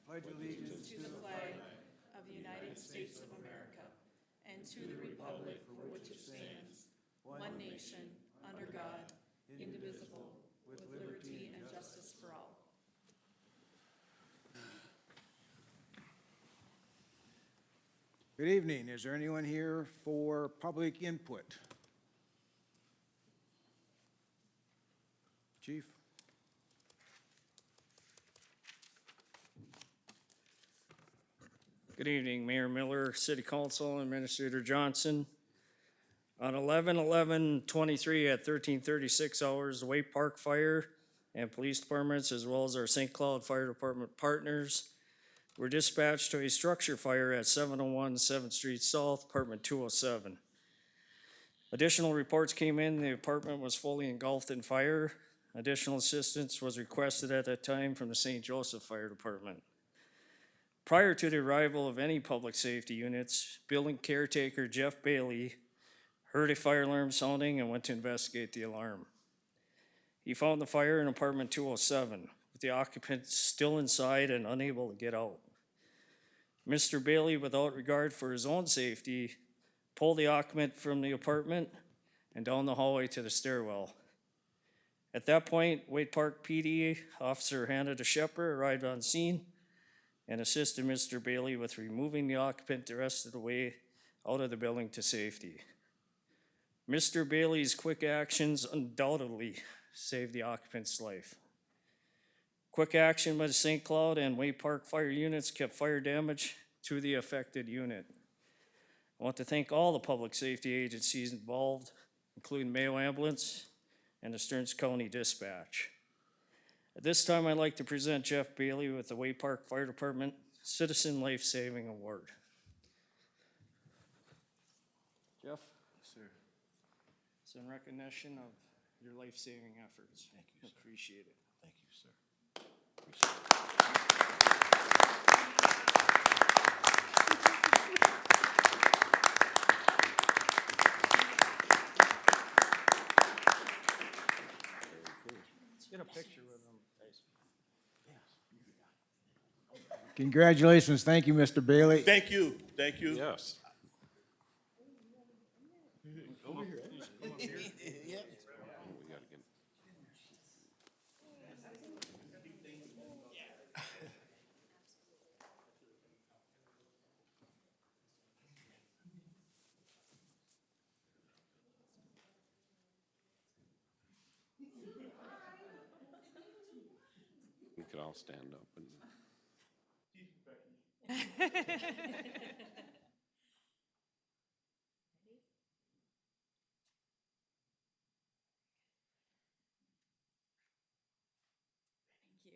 pledge allegiance to the flag of the United States of America and to the republic for which it stands, one nation, under God, indivisible, with liberty and justice for all. Good evening. Is there anyone here for public input? Chief? Good evening, Mayor Miller, City Council, Administrator Johnson. On 11/11/23 at 13:36 hours, the Wake Park Fire and Police Departments, as well as our St. Cloud Fire Department partners, were dispatched to a structure fire at 701 7th Street South, apartment 207. Additional reports came in, the apartment was fully engulfed in fire. Additional assistance was requested at that time from the St. Joseph Fire Department. Prior to the arrival of any public safety units, building caretaker Jeff Bailey heard a fire alarm sounding and went to investigate the alarm. He found the fire in apartment 207, with the occupants still inside and unable to get out. Mr. Bailey, without regard for his own safety, pulled the occupant from the apartment and down the hallway to the stairwell. At that point, Wade Park PD Officer Hannah Shepherd arrived on scene and assisted Mr. Bailey with removing the occupant the rest of the way out of the building to safety. Mr. Bailey's quick actions undoubtedly saved the occupant's life. Quick action by the St. Cloud and Wade Park fire units kept fire damage to the affected unit. I want to thank all the public safety agencies involved, including Mayo Ambulance and the Stearns County Dispatch. At this time, I'd like to present Jeff Bailey with the Wade Park Fire Department Citizen Life Saving Award. Jeff? Sir. It's in recognition of your life-saving efforts. Thank you, sir. Appreciate it. Thank you, sir. Appreciate it. Let's get a picture with him, guys. Congratulations. Thank you, Mr. Bailey. Thank you, thank you. Yes. We gotta get. We could all stand up and. Thank you.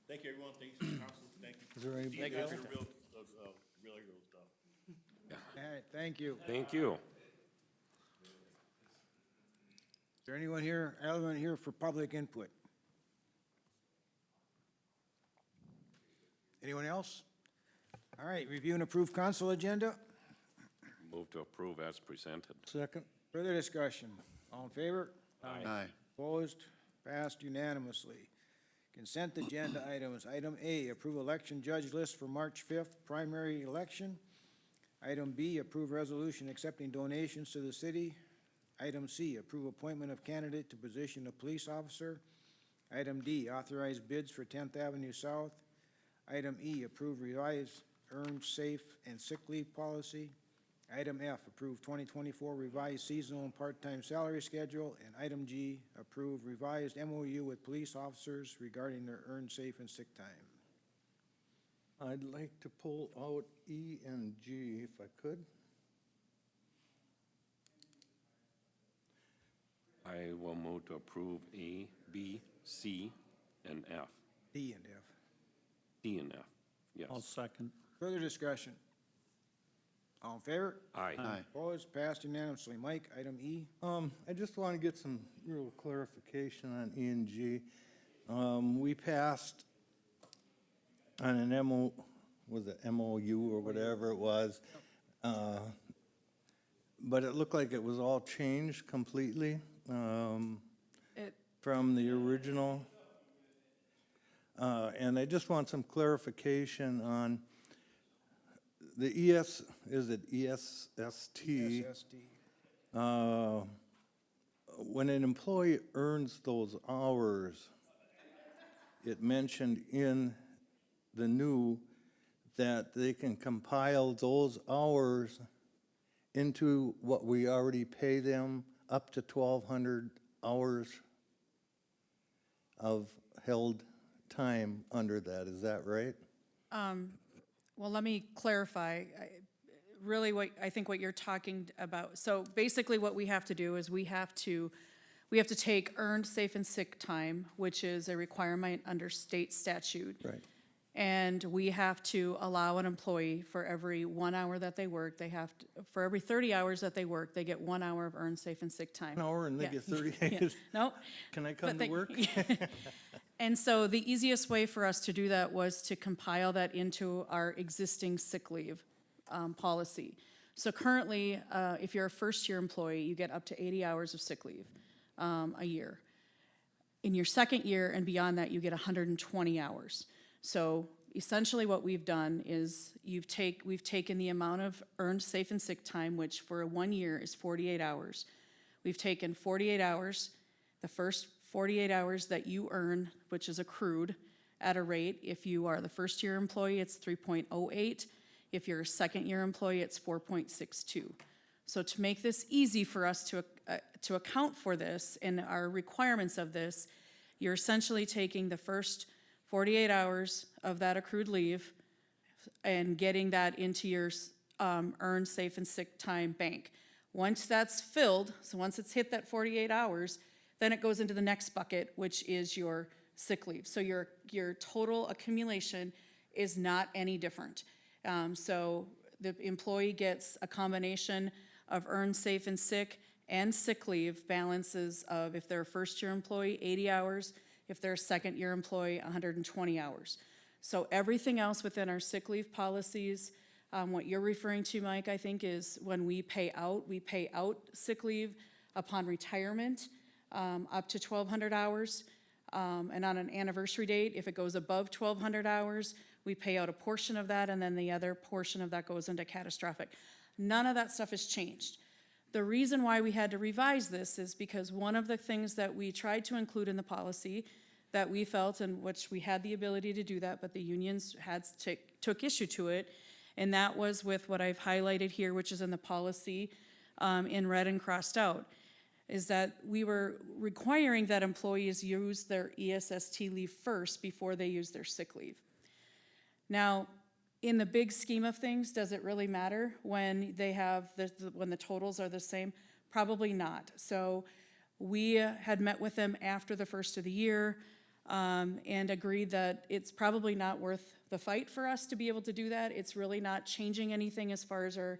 Thank you, everyone, thank you, council, thank you. Is there any- Thank you for the real stuff. All right, thank you. Thank you. Is there anyone here for public input? Anyone else? All right, review and approve council agenda. Move to approve as presented. Second. Further discussion. All in favor? Aye. Opposed? Passed unanimously. Consent agenda items. Item A, approve election judge list for March 5th, primary election. Item B, approve resolution accepting donations to the city. Item C, approve appointment of candidate to position of police officer. Item D, authorize bids for 10th Avenue South. Item E, approve revised earned safe and sick leave policy. Item F, approve 2024 revised seasonal and part-time salary schedule. And item G, approve revised MOU with police officers regarding their earned safe and sick time. I'd like to pull out E and G if I could. I will move to approve A, B, C, and F. D and F. D and F, yes. second. Further discussion. All in favor? Aye. Opposed? Passed unanimously. Mike, item E. I just want to get some real clarification on E and G. We passed on an was it MOU or whatever it was? But it looked like it was all changed completely It, from the original. And I just want some clarification on the is it ESST? SST. When an employee earns those hours, it mentioned in the new that they can compile those hours into what we already pay them, up to 1,200 hours of held time under that. Is that right? well, let me clarify. Really I think what you're talking about, so basically what we have to do is we have to take earned safe and sick time, which is a requirement under state statute. Right. And we have to allow an employee for every 1 hour that they work, for every 30 hours that they work, they get 1 hour of earned safe and sick time. An hour and they Yeah. get 30 Yeah. days? No. Can I But come to work? And so the easiest way for us to do that was to compile that into our existing sick leave policy. So currently, if you're a first-year employee, you get up to 80 hours of sick leave a year. In your second year and beyond that, you get 120 hours. So essentially what we've done is we've taken the amount of earned safe and sick time, which for 1 year is 48 hours. We've taken 48 hours, the first 48 hours that you earn, which is accrued at a rate. If you are the first-year employee, it's 3.08. If you're a second-year employee, it's 4.62. So to make this easy for us to account for this and our requirements of this, you're essentially taking the first 48 hours of that accrued leave and getting that into your earned safe and sick time bank. Once that's filled, so once it's hit that 48 hours, then it goes into the next bucket, which is your sick leave. So your total accumulation is not any different. So the employee gets a combination of earned safe and sick leave balances of, if they're a first-year employee, 80 hours, if they're a second-year employee, 120 hours. So everything else within our sick leave policies, what you're referring to, Mike, I think, is when we pay out sick leave upon retirement, up to 1,200 hours. And on an anniversary date, if it goes above 1,200 hours, we pay out a portion of that, and then the other portion of that goes into catastrophic. None of that stuff has changed. The reason why we had to revise this is because one of the things that we tried to include in the policy that we felt, in which we had the ability to do that, but the unions took issue to it, and that was with what I've highlighted here, which is in the policy in red and crossed out, is that we were requiring that employees use their ESST leave first before they use their sick leave. Now, in the big scheme of things, does it really matter when they have when the totals are the same? Probably not. So we had met with them after the first of the year and agreed that it's probably not worth the fight for us to be able to do that. It's really not changing anything as far as our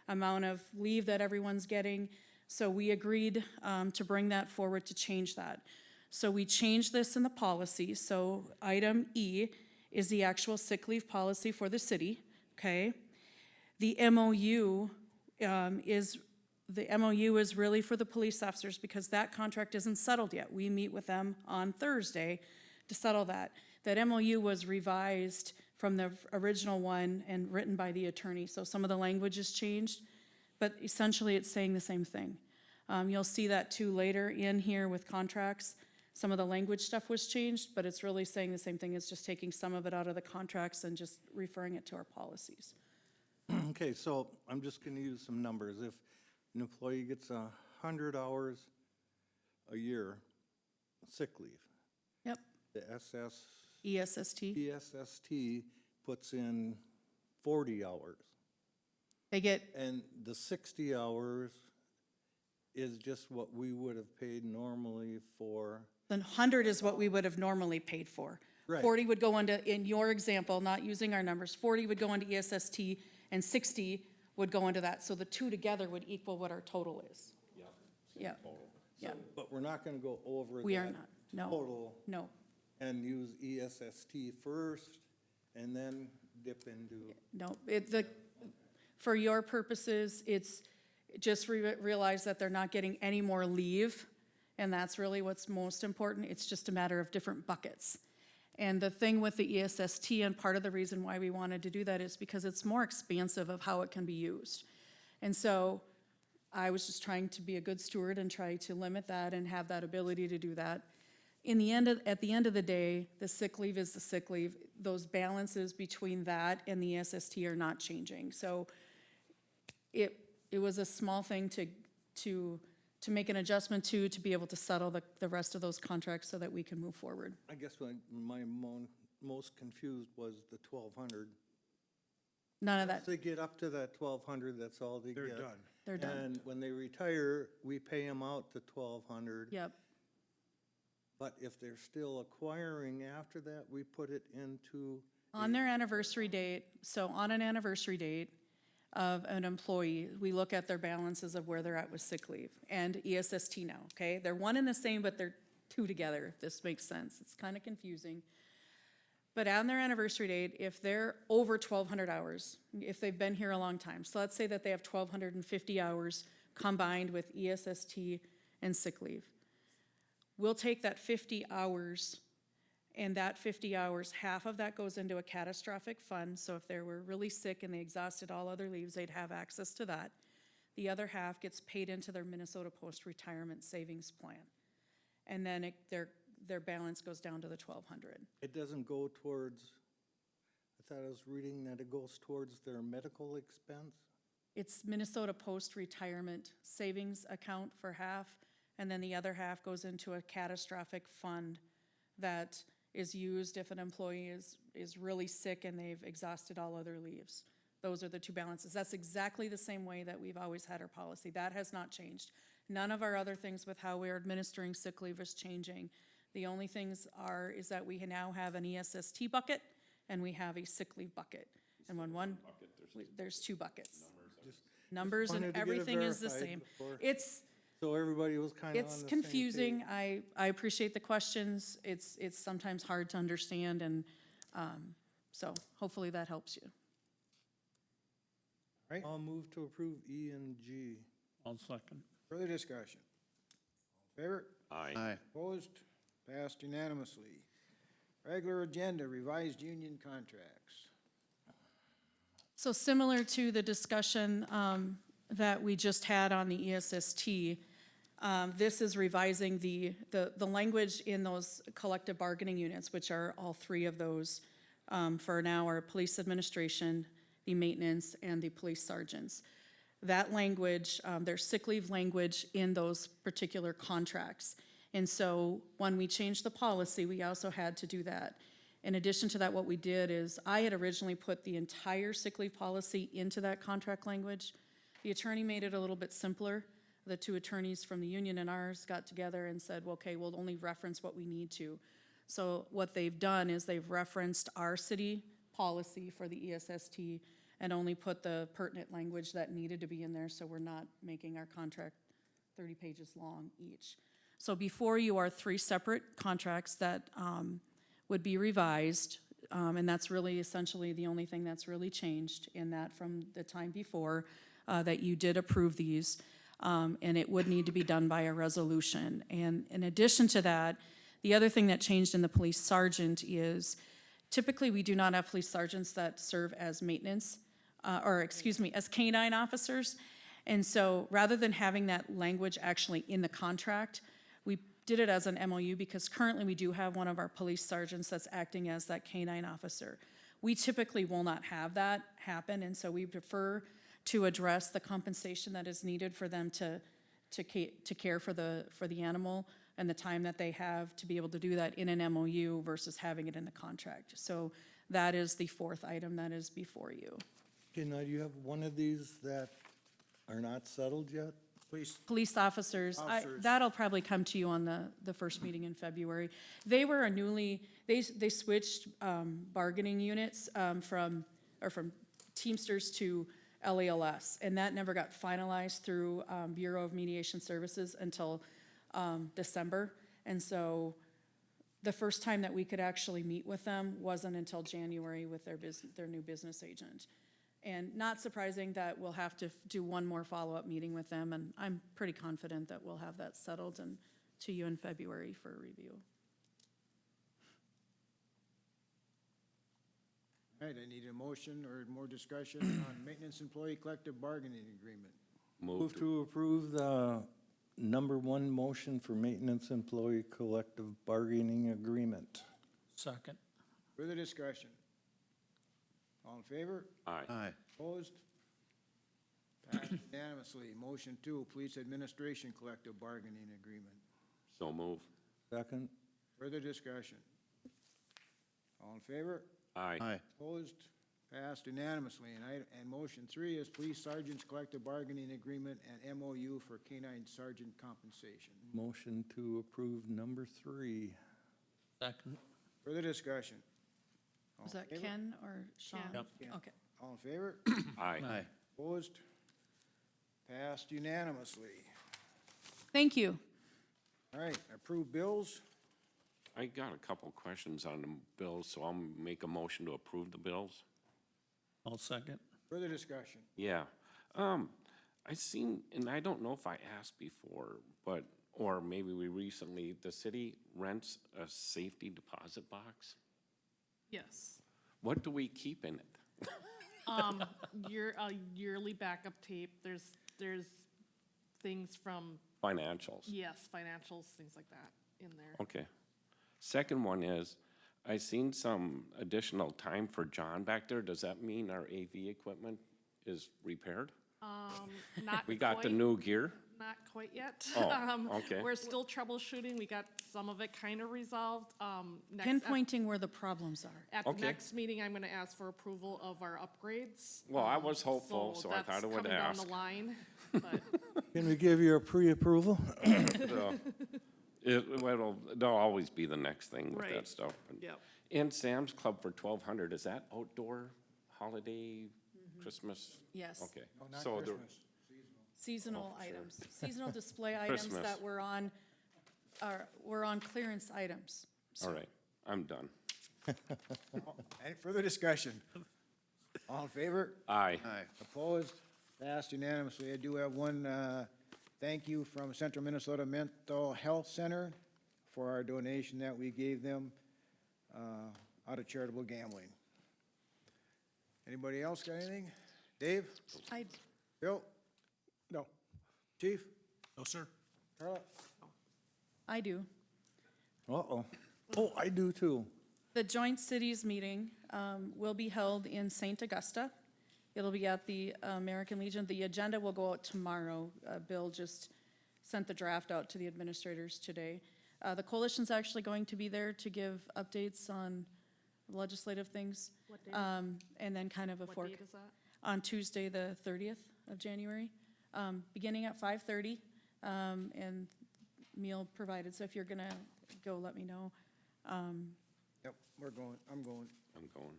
amount of leave that everyone's getting. So we agreed to bring that forward to change that. So we changed this in the policy. So item E is the actual sick leave policy for the city, okay? The MOU is really for the police officers because that contract isn't settled yet. We meet with them on Thursday to settle that. That MOU was revised from the original one and written by the attorney, so some of the language has changed, but essentially it's saying the same thing. You'll see that too later in here with contracts. Some of the language stuff was changed, but it's really saying the same thing. It's just taking some of it out of the contracts and just referring it to our policies. Okay, so I'm just gonna use some numbers. If an employee gets 100 hours a year sick leave, Yep, the ESST. ESST puts in 40 hours. They get, And the 60 hours is just what we would have paid normally for. the 100 is what we would have normally paid for. Right. 40 would go into, in your example, not using our numbers, 40 would go into ESST and 60 would go into that. So the two together would equal what our total is. Yeah. Yeah. But we're not gonna go over We are that not, no, total. no. and use ESST first and then dip into, No, for your purposes, it's just realize that they're not getting any more leave, and that's really what's most important. It's just a matter of different buckets. And the thing with the ESST, and part of the reason why we wanted to do that is because it's more expansive of how it can be used. And so I was just trying to be a good steward and try to limit that and have that ability to do that. At the end of the day, the sick leave is the sick leave. Those balances between that and the ESST are not changing. So it was a small thing to make an adjustment to be able to settle the rest of those contracts so that we can move forward. I guess what my most confused was the 1,200. None of Once that, they get up to that 1,200, that's all they get. They're done. they're done. And when they retire, we pay them out the 1,200. Yep, But if they're still acquiring after that, we put it into, on their anniversary date, so on an anniversary date of an employee, we look at their balances of where they're at with sick leave and ESST now, okay? They're one and the same, but they're two together, if this makes sense. It's kind of confusing. But on their anniversary date, if they're over 1,200 hours, if they've been here a long time, so let's say that they have 1,250 hours combined with ESST and sick leave. We'll take that 50 hours, and that 50 hours, half of that goes into a catastrophic fund, so if they were really sick and they exhausted all other leaves, they'd have access to that. The other half gets paid into their Minnesota Post-Retirement Savings Plan. And then their balance goes down to the 1,200. it doesn't go towards, I thought I was reading that it goes towards their medical expense. It's Minnesota Post-Retirement Savings Account for half, and then the other half goes into a catastrophic fund that is used if an employee is really sick and they've exhausted all other leaves. Those are the two balances. That's exactly the same way that we've always had our policy. That has not changed. None of our other things with how we're administering sick leave is changing. The only things is that we now have an ESST bucket and we have a sick leave bucket. And when there's two buckets. Numbers and wanted to get it everything is the verified same. before. So everybody was kind of on the It's same confusing. page. I appreciate the questions. It's sometimes hard to understand, and so hopefully that helps you. Right, I'll move to approve E and G. I'll second. further discussion. All in favor? Aye. Opposed? Passed unanimously. Regular agenda, revised union contracts. So similar to the discussion that we just had on the ESST, this is revising the language in those collective bargaining units, which are all three of those for now are police administration, the maintenance, and the police sergeants. That language, there's sick leave language in those particular contracts. And so when we changed the policy, we also had to do that. In addition to that, what we did is I had originally put the entire sick leave policy into that contract language. The attorney made it a little bit simpler. The two attorneys from the union and ours got together and said, well, okay, we'll only reference what we need to. So what they've done is they've referenced our city policy for the ESST and only put the pertinent language that needed to be in there, so we're not making our contract 30 pages long each. So before you are three separate contracts that would be revised, and that's really essentially the only thing that's really changed in that from the time before that you did approve these, and it would need to be done by a resolution. And in addition to that, the other thing that changed in the police sergeant is typically we do not have police sergeants that serve as maintenance, as canine officers. And so rather than having that language actually in the contract, we did it as an MOU because currently we do have one of our police sergeants that's acting as that canine officer. We typically will not have that happen, and so we prefer to address the compensation that is needed for them to care for the animal and the time that they have to be able to do that in an MOU versus having it in the contract. So that is the fourth item that is before you. Okay, now you have one of these that are not settled yet? Please, Police officers, Officers. that'll probably come to you on the first meeting in February. They were they switched bargaining units from Teamsters to LALS, and that never got finalized through Bureau of Mediation Services until December. And so the first time that we could actually meet with them wasn't until January with their new business agent. And not surprising that we'll have to do one more follow-up meeting with them, and I'm pretty confident that we'll have that settled and to you in February for review. All right, I need a motion or more discussion on maintenance employee collective bargaining agreement. Move to approve the number one motion for maintenance employee collective bargaining agreement. Second. Further discussion? All in favor? Aye. Opposed? Passed unanimously. Motion 2, police administration collective bargaining agreement. So move. Second? Further discussion? All in favor? Aye. Opposed? Passed unanimously. And motion 3 is police sergeants collective bargaining agreement and MOU for canine sergeant compensation. Motion to approve number 3. Second. Further discussion? All Was in that favor? Ken or Sean? Yep. Ken. Okay. All in favor? Aye. Opposed? Passed unanimously. Thank you. All right, approved bills. I got a couple questions on the bills, so I'll make a motion to approve the bills. I'll second. Further discussion? Yeah. I seen, and I don't know if I asked before, but, or maybe we recently, the city rents a safety deposit box. Yes. What do we keep in it? Yearly backup tape, there's things from, Financials. yes, financials, things like that in there. Okay. Second one is, I seen some additional time for John back there. Does that mean our AV equipment is repaired? Not We got the quite- new gear? Not quite yet. Oh, okay. We're still troubleshooting, we got some of it kind of resolved. Pinpointing where the problems are. At the Okay. next meeting, I'm gonna ask for approval of our upgrades. Well, I was hopeful, so I thought I would That's ask. coming down the line, but Can we give you a pre-approval? So, there'll always be the next thing with that Right. stuff. Yep. And Sam's Club for 1,200, is that outdoor holiday, Christmas? Yes. Okay. Oh, not So the- Christmas. Seasonal items, seasonal display items Christmas. that were on clearance items. All right, I'm done. Any further discussion? All in favor? Aye. Opposed? Passed unanimously. I do have one, thank you from Central Minnesota Mental Health Center for our donation that we gave them, out of charitable gambling. Anybody else got anything? Dave? Bill? No. Chief? No, sir. Carla? I do. Uh-oh. Oh, I do too. The Joint Cities meeting will be held in St. Augusta. It'll be at the American Legion. The agenda will go out tomorrow. Bill just sent the draft out to the administrators today. The coalition's actually going to be there to give updates on legislative things. What day? And then kind of a what date is that? on Tuesday, the 30th of January, beginning at 5:30, and meal provided. So if you're gonna go, let me know. Yep, we're going, I'm going. I'm going.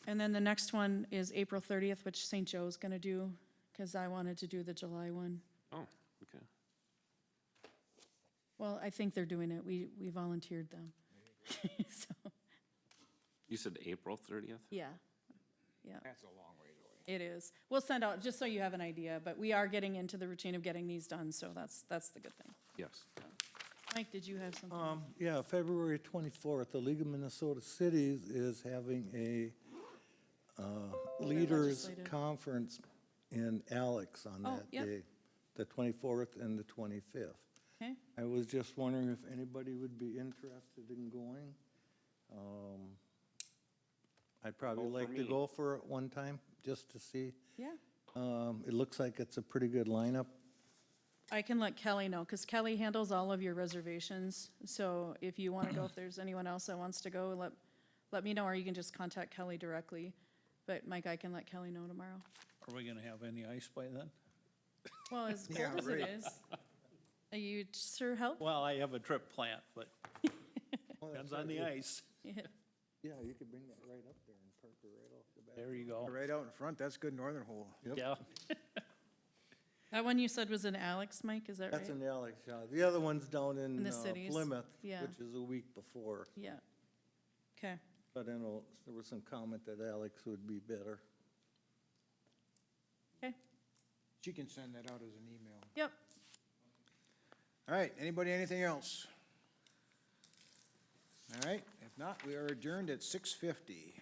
And then the next one is April 30th, which St. Joe's gonna do, because I wanted to do the July one. Oh, okay. Well, I think they're doing it. We volunteered them. So, You said April 30th? yeah, yeah. That's a long ways away. It is. We'll send out, just so you have an idea, but we are getting into the routine of getting these done, so that's the good thing. Yes. Mike, did you have something? Yeah, February 24th, the League of Minnesota Cities is having a leaders Legislative. conference in Alex on Oh, that yep. day, the 24th and the 25th. Okay, I was just wondering if anybody would be interested in going. I'd probably Go for like to me. go for it one time, just to see. yeah. It looks like it's a pretty good lineup. I can let Kelly know, because Kelly handles all of your reservations. So if you want to go, if there's anyone else that wants to go, let me know, or you can just contact Kelly directly. But Mike, I can let Kelly know tomorrow. Are we gonna have any ice by then? Well, as Yeah, cold as right. it is, you sure help. Well, I have a trip planned, but depends on the ice. Yeah, you could bring that right up there and park it right off the back. There you go. Right out in front, that's good northern hole. Yeah. That one you said was in Alex, Mike, is that right? That's in Alex, yeah. The other one's down In in the cities, Plymouth, yeah. which is a week before. Yeah. Okay, But I know there was some comment that Alex would be better. okay, She can send that out as an email. yep. All right, anybody, anything else? All right, if not, we are adjourned at 6:50.